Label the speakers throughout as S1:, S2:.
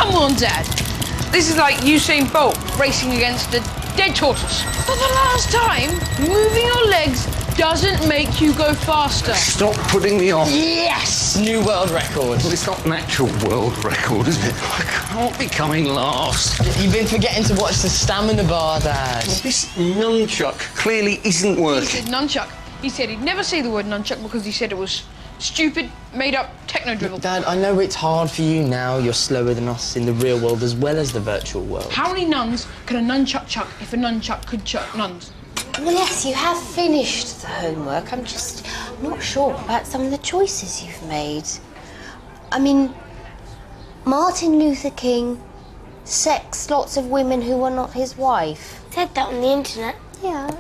S1: Come on, Dad. This is like Usain Bolt racing against a dead tortoise. For the last time, moving your legs doesn't make you go faster.
S2: Stop putting me off.
S3: Yes! New world record.
S2: Well, it's not an actual world record, is it? I can't be coming last.
S3: You've been forgetting to watch the stamina bar, Dad.
S2: Well, this nunchuck clearly isn't
S1: He
S2: working.
S1: said nunchuck. He said he'd never say the word nunchuck because he said it was stupid, made-up techno drivel.
S3: Dad, I know it's hard for you now. You're slower than us in the real world as well as the virtual world.
S1: How many nuns can a nunchuck chuck if a nunchuck could chuck nuns?
S4: Well, yes, you have finished the homework. I'm just not sure about some of the choices you've made. I mean, Martin Luther King sexed lots of women who were not his wife.
S5: Said that on the internet.
S4: Yeah.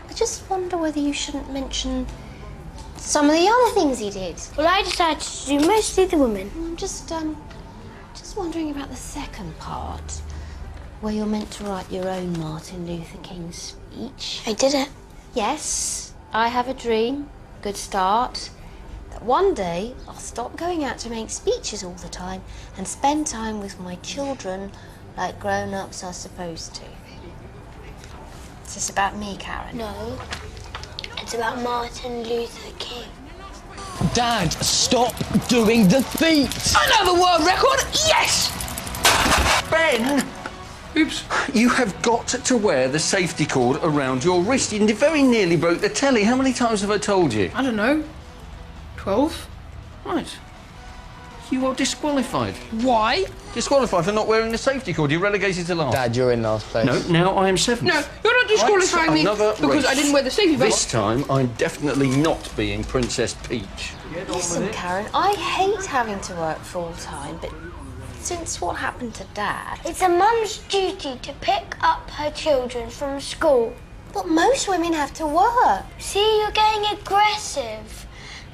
S4: I just wonder whether you shouldn't mention some of the other things he did.
S5: Well, I decided to do mostly the women.
S4: I'm just wondering about the second part, where you're meant to write your own Martin Luther King speech.
S5: I did it.
S4: Yes, I have a dream, good start, that one day I'll stop going out to make speeches all the time and spend time with my children like grown-ups are supposed to. Is this about me, Karen?
S5: No, it's about Martin Luther King.
S3: Dad, stop doing the feet!
S1: Another world record? Yes!
S2: Ben!
S1: Oops.
S2: You have got to wear the safety cord around your wrist. You very nearly broke the telly. How many times have I told you?
S1: I don't know. 12?
S2: Right. You are disqualified.
S1: Why?
S2: Disqualified for not wearing the safety cord. You're relegated to last.
S3: Dad, you're in last place.
S2: No, now I am seventh.
S1: No, you're not disqualifying me
S2: Another
S1: because I
S2: race.
S1: didn't wear the safety belt.
S2: This time, I'm definitely not being Princess Peach.
S4: Listen, Karen, I hate having to work full-time, but since what happened to Dad...
S5: It's a mum's duty to pick up her children from school.
S4: But most women have to work.
S5: See, you're getting aggressive.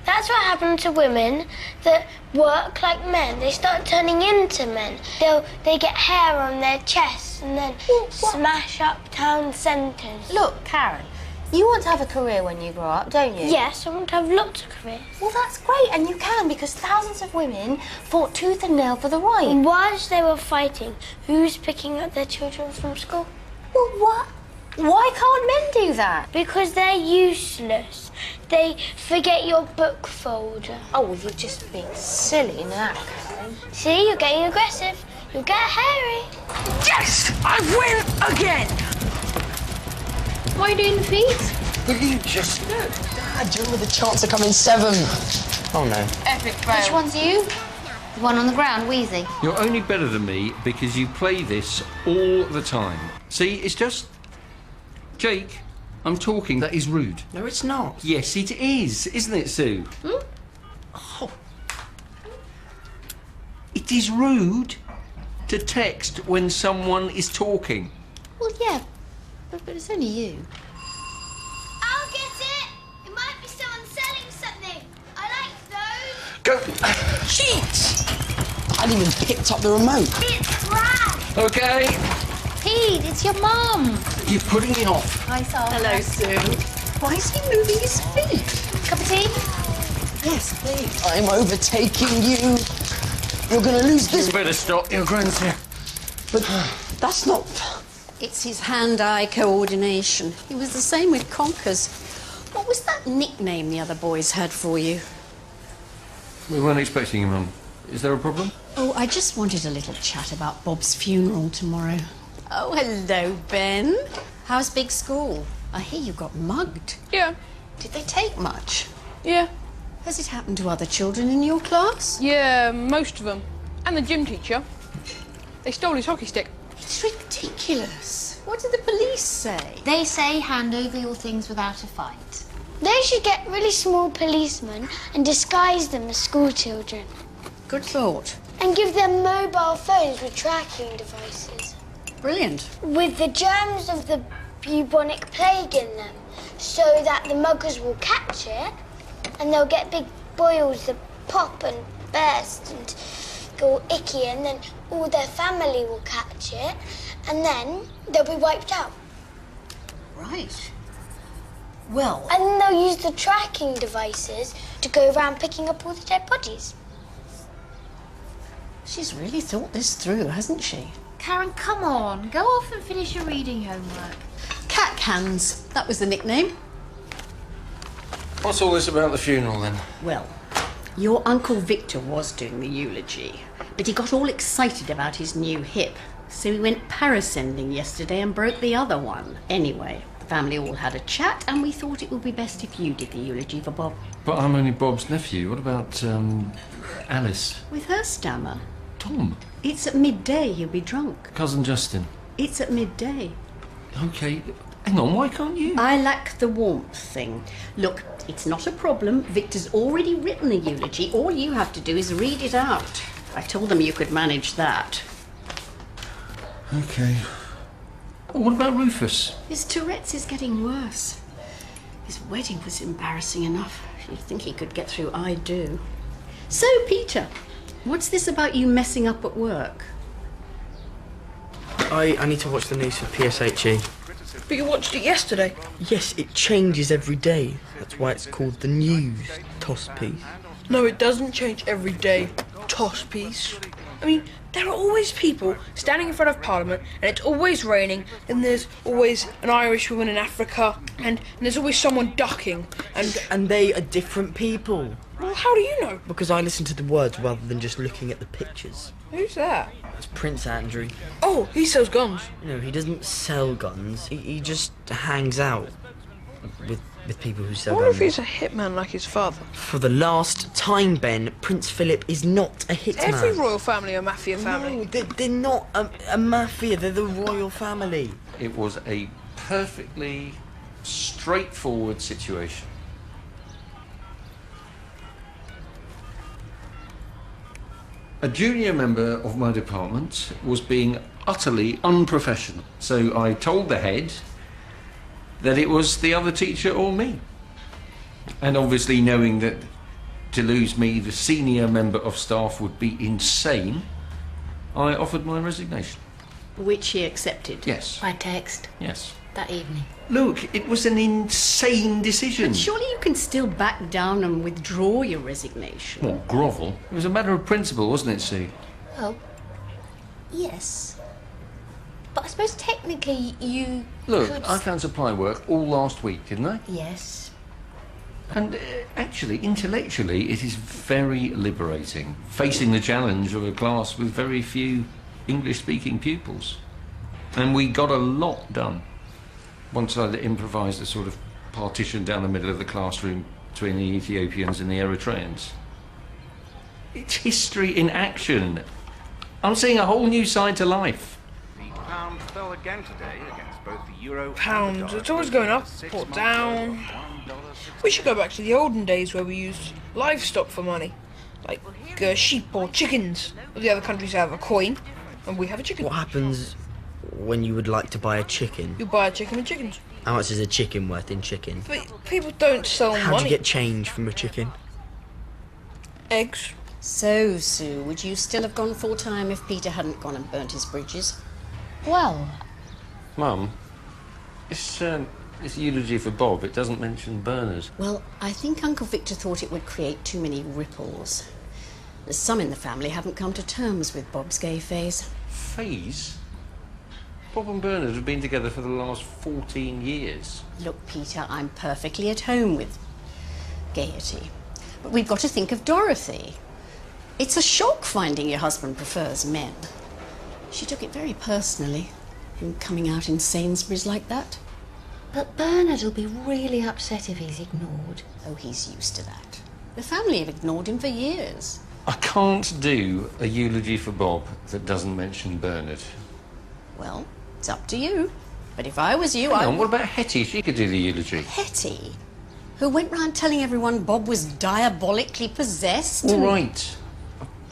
S5: That's what happened to women that work like men. They start turning into men. They get hair on their chests and then smash up town centres.
S4: Look, Karen, you want to have a career when you grow up, don't you?
S5: Yes, I want to have lots of careers.
S4: Well, that's great, and you can, because thousands of women fought tooth and nail for the right.
S5: And whilst they were fighting, who's picking up their children from school?
S4: Well, what? Why can't men do that?
S5: Because they're useless. They forget your book folder.
S4: Oh, well, you're just being silly now, Karen.
S5: See, you're getting aggressive. You'll get hairy.
S1: Yes! I win again! Why are you doing the feet?
S2: Will you just...
S3: Dad, you're with a chance to come in seventh. Oh, no.
S1: Epic fail.
S4: Which one's you? The one on the ground, wheezing.
S2: You're only better than me because you play this all the time. See, it's just... Jake, I'm talking. That is rude.
S3: No, it's not.
S2: Yes, it is. Isn't it, Sue? Oh. It is rude to text when someone is talking.
S4: Well, yeah, but it's only you.
S5: I'll get it. It might be someone selling something. I like those.
S2: Go.
S3: Cheat! I hadn't even picked up the remote.
S5: It's Brad.
S2: Okay.
S4: Pete, it's your mum.
S2: You're putting me off.
S4: Hi, Sarah.
S6: Hello, Sue. Why is he moving his feet?
S4: Cup of tea?
S3: Yes, please. I'm overtaking you. You're going to lose this.
S2: You better stop your grandson.
S3: But that's not...
S6: It's his hand-eye coordination. He was the same with Conkers. What was that nickname the other boys had for you?
S2: We weren't expecting you, Mum. Is there a problem?
S6: Oh, I just wanted a little chat about Bob's funeral tomorrow. Oh, hello, Ben. How's big school? I hear you got mugged.
S1: Yeah.
S6: Did they take much?
S1: Yeah.
S6: Has it happened to other children in your class?
S1: Yeah, most of them. And the gym teacher. They stole his hockey stick.
S6: It's ridiculous. What did the police say?
S4: They say hand over your things without a fight.
S5: They should get really small policemen and disguise them as school children.
S6: Good thought.
S5: And give them mobile phones with tracking devices.
S6: Brilliant.
S5: With the germs of the bubonic plague in them, so that the muggers will catch it and they'll get big boils that pop and burst and go icky, and then all their family will catch it and then they'll be wiped out.
S6: Right. Well,
S5: And then they'll use the tracking devices to go around picking up all the dead bodies.
S6: She's really thought this through, hasn't she?
S4: Karen, come on. Go off and finish your reading homework.
S6: Cat Cans, that was the nickname.
S2: What's all this about the funeral then?
S6: Well, your Uncle Victor was doing the eulogy, but he got all excited about his new hip. So he went parascending yesterday and broke the other one. Anyway, the family all had a chat and we thought it would be best if you did the eulogy for Bob.
S2: But I'm only Bob's nephew. What about, Alice?
S6: With her stammer.
S2: Tom?
S6: It's at midday, he'll be drunk.
S2: Cousin Justin?
S6: It's at midday.
S2: OK. Hang on, why can't you?
S6: I lack the warmth thing. Look, it's not a problem. Victor's already written the eulogy. All you have to do is read it out. I told them you could manage that.
S2: OK. Oh, what about Rufus?
S6: His Tourette's is getting worse. His wedding was embarrassing enough. You'd think he could get through I do. So, Peter, what's this about you messing up at work?
S7: I need to watch the news for PSHE.
S1: But you watched it yesterday.
S7: Yes, it changes every day. That's why it's called the news toss piece.
S1: No, it doesn't change every day. Toss piece. I mean, there are always people standing in front of Parliament, and it's always raining, and there's always an Irish woman in Africa, and there's always someone ducking,
S7: And they are different people.
S1: Well, how do you know?
S7: Because I listen to the words rather than just looking at the pictures.
S1: Who's that?
S7: That's Prince Andrew.
S1: Oh, he sells guns.
S7: You know, he doesn't sell guns. He just hangs out with people who
S1: I
S7: sell
S1: wonder
S7: guns.
S1: if he's a hitman like his father.
S7: For the last time, Ben, Prince Philip is not a hitman.
S1: Every royal family are a mafia family.
S7: No, they're not a mafia. They're the royal family.
S2: It was a perfectly straightforward situation. A junior member of my department was being utterly unprofessional, so I told the head that it was the other teacher or me. And obviously knowing that to lose me, the senior member of staff, would be insane, I offered my resignation.
S6: Which he accepted.
S2: Yes.
S4: By text
S2: Yes.
S4: that evening.
S2: Look, it was an insane decision.
S6: Surely you can still back down and withdraw your resignation.
S2: What, grovel? It was a matter of principle, wasn't it, Sue?
S4: Well, yes. But I suppose technically you
S2: Look,
S4: could...
S2: I found supply work all last week, didn't I?
S4: Yes.
S2: And actually, intellectually, it is very liberating, facing the challenge of a class with very few English-speaking pupils. And we got a lot done. Once I improvised a sort of partition down the middle of the classroom between the Ethiopians and the Eritreans. It's history in action. I'm seeing a whole new side to life.
S8: The pound fell again today against both the euro and the
S1: Pound,
S8: dollar.
S1: it's always going up or down. We should go back to the olden days where we used livestock for money. Like sheep or chickens. The other countries have a coin, and we have a chicken.
S7: What happens when you would like to buy a chicken?
S1: You buy a chicken with chickens.
S7: How much is a chicken worth in chicken?
S1: But people don't sell
S7: How do
S1: money.
S7: you get change from a chicken?
S1: Eggs.
S6: So, Sue, would you still have gone full-time if Peter hadn't gone and burnt his bridges?
S4: Well,
S2: Mum, this eulogy for Bob, it doesn't mention Bernard.
S6: Well, I think Uncle Victor thought it would create too many ripples. Some in the family haven't come to terms with Bob's gay phase.
S2: Phase? Bob and Bernard have been together for the last 14 years.
S6: Look, Peter, I'm perfectly at home with gaiety. But we've got to think of Dorothy. It's a shock finding your husband prefers men. She took it very personally, him coming out in Sainsbury's like that.
S4: but Bernard will be really upset if he's ignored.
S6: Oh, he's used to that. The family have ignored him for years.
S2: I can't do a eulogy for Bob that doesn't mention Bernard.
S6: Well, it's up to you. But if I was you,
S2: Hang on, what about Hetty? She could do the eulogy.
S6: Hetty, who went round telling everyone Bob was diabolically possessed.
S2: All right.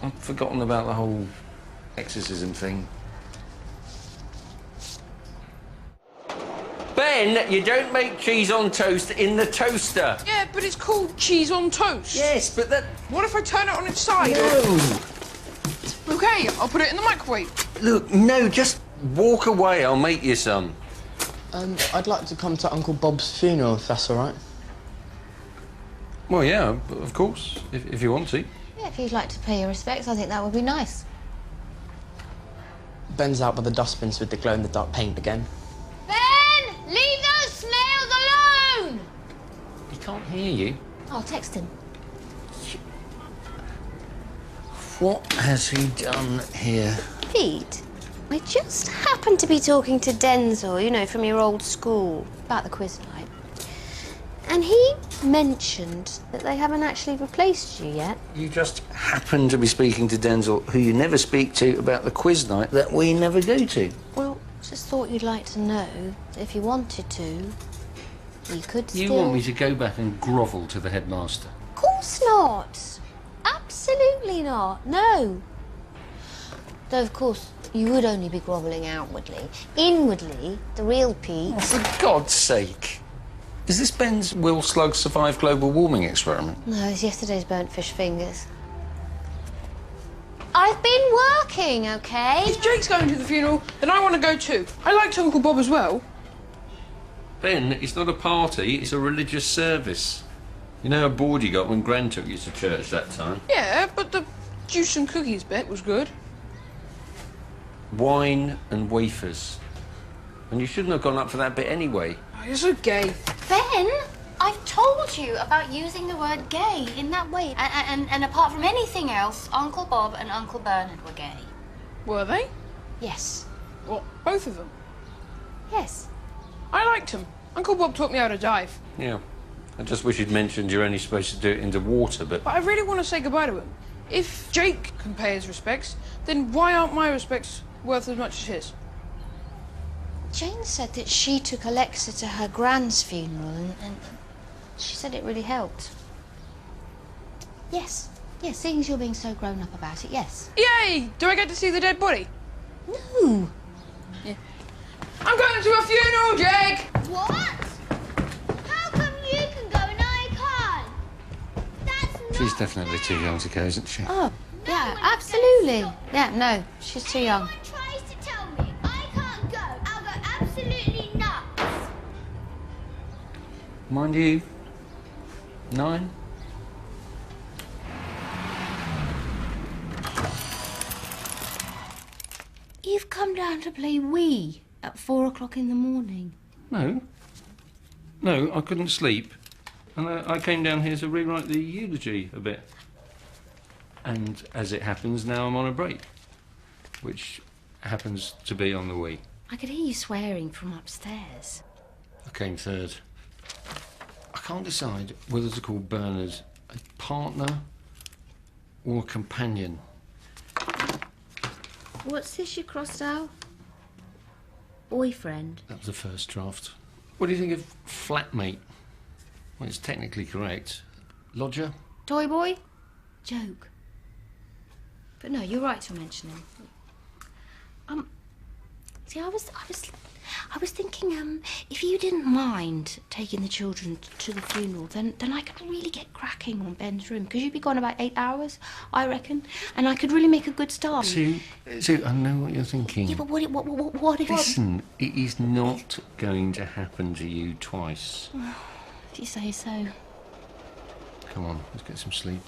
S2: I've forgotten about the whole exorcism thing. Ben, you don't make cheese on toast in the toaster.
S1: Yeah, but it's called cheese on toast.
S2: Yes, but that...
S1: What if I turn it on its side?
S2: No.
S1: Okay, I'll put it in the microwave.
S2: Look, no, just walk away. I'll make you some.
S3: I'd like to come to Uncle Bob's funeral, if that's all right.
S2: Well, yeah, of course, if you want to.
S4: Yeah, if you'd like to pay your respects, I think that would be nice.
S7: Ben's out by the dustbins with the glow-in-the-dark paint again.
S4: Ben! Leave those snails alone!
S2: He can't hear you.
S4: I'll text him.
S2: What has he done here?
S4: Pete, I just happened to be talking to Denzel, you know, from your old school, about the quiz night. And he mentioned that they haven't actually replaced you yet.
S2: You just happen to be speaking to Denzel, who you never speak to, about the quiz night that we never go to.
S4: Well, just thought you'd like to know that if you wanted to, you could still...
S2: You want me to go back and grovel to the headmaster?
S4: Of course not. Absolutely not. No. Though, of course, you would only be grovelling outwardly. Inwardly, the real Pete...
S2: Oh, for God's sake. Is this Ben's Will Slugs Survive Global Warming experiment?
S4: No, it's yesterday's burnt fish fingers. I've been working, okay?
S1: If Jake's going to the funeral, then I want to go too. I liked Uncle Bob as well.
S2: Ben, it's not a party, it's a religious service. You know how bored you got when Gran took you to church that time?
S1: Yeah, but the juice and cookies bit was good.
S2: Wine and wafers. And you shouldn't have gone up for that bit anyway.
S1: Oh, you're so gay.
S4: Ben, I've told you about using the word gay in that way. And apart from anything else, Uncle Bob and Uncle Bernard were gay.
S1: Were they?
S4: Yes.
S1: What, both of them?
S4: Yes.
S1: I liked them. Uncle Bob taught me how to dive.
S2: Yeah. I just wish you'd mentioned you're only supposed to do it in the water, but...
S1: But I really want to say goodbye to him. If Jake can pay his respects, then why aren't my respects worth as much as his?
S4: Jane said that she took Alexa to her grand's funeral and she said it really helped. Yes. Yes, seeing as you're being so grown up about it, yes.
S1: Yay! Do I get to see the dead body?
S4: No.
S1: Yeah. I'm going to a funeral, Jake!
S5: What? How come you can go and I can't? That's not
S2: She's definitely too young to go, isn't she?
S4: Oh, yeah, absolutely. Yeah, no, she's too young.
S5: Anyone tries to tell me I can't go, I'll go absolutely nuts.
S2: Mind you, 9?
S4: You've come down to play Wii at 4 o'clock in the morning.
S2: No. No, I couldn't sleep. And I came down here to rewrite the eulogy a bit. And as it happens, now I'm on a break. Which happens to be on the Wii.
S4: I could hear you swearing from upstairs.
S2: I came third. I can't decide whether to call Bernard a partner or a companion.
S4: What's this you crossed out? Boyfriend.
S2: That was the first draft. What do you think of flatmate? Well, it's technically correct. Lodger?
S4: Toy boy? Joke. But no, you're right to mention him. See, I was thinking, if you didn't mind taking the children to the funeral, then I could really get cracking on Ben's room, because you'd be gone about 8 hours, I reckon, and I could really make a good start.
S2: Sue, I know what you're thinking.
S4: Yeah, but what if...
S2: Listen, it is not going to happen to you twice.
S4: If you say so.
S2: Come on, let's get some sleep.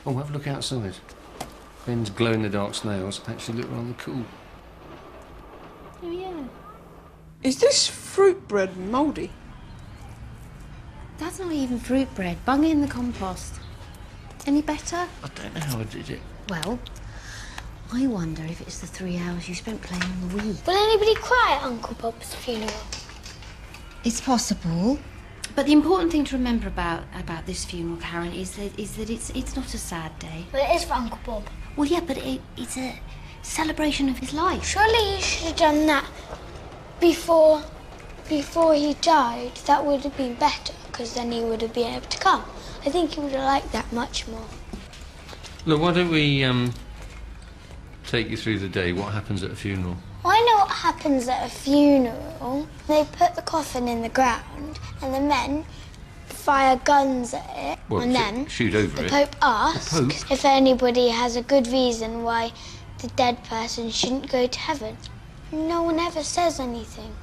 S2: Oh, have a look outside. Ben's glow-in-the-dark snails actually look rather cool.
S4: Oh, yeah.
S1: Is this fruit bread mouldy?
S4: That's not even fruit bread. Bung it in the compost. Any better?
S2: I don't know how I did it.
S4: Well, I wonder if it's the 3 hours you spent playing on the Wii.
S5: Will anybody cry at Uncle Bob's funeral?
S4: It's possible. But the important thing to remember about this funeral, Karen, is that it's not a sad day.
S5: Well, it is for Uncle Bob.
S4: Well, yeah, but it's a celebration of his life.
S5: Surely you should have done that before he died. That would have been better, because then he would have been able to come. I think he would have liked that much more.
S2: Look, why don't we take you through the day? What happens at a funeral?
S5: Well, I know what happens at a funeral. They put the coffin in the ground, and the men fire guns at it,
S2: Well,
S5: and then
S2: shoot over
S5: the
S2: it.
S5: Pope asks
S2: The Pope?
S5: if anybody has a good reason why the dead person shouldn't go to heaven. No one ever says anything.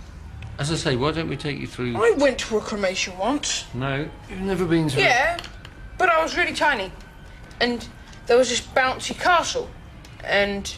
S2: As I say, why don't we take you through...
S1: I went to a cremation once.
S2: No, you've never been to...
S1: Yeah, but I was really tiny. And there was this bouncy castle. And